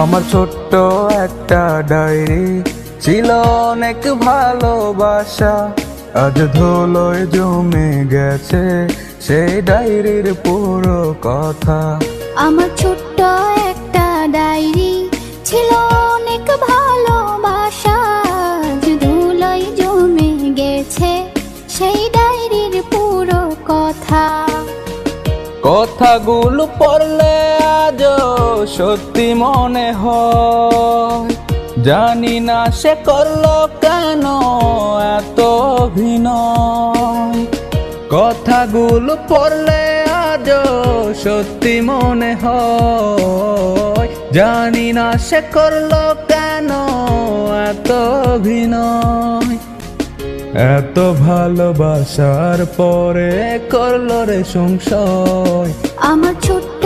আমার ছোট্ট একটা ডায়েরি ছিল অনেক ভালোবাসা, আজ ধুলোয় জমে গেছে সেই ডায়েরির পুরো কথা। আমার ছোট্ট একটা ডায়েরি ছিল অনেক ভালোবাসা, আজ ধুলোয় জমে গেছে সেই ডায়েরির পুরো কথা। কথাগুলো পড়লে আজও সত্যি মনে হয়, জানি না সে করলো কেন এত অভিনয়। কথাগুলো পড়লে আজও সত্যি মনে হয়, জানি না সে করলো কেন এত অভিনয়। এত ভালোবাসার পরে করলো রে সংশয়। আমার ছোট্ট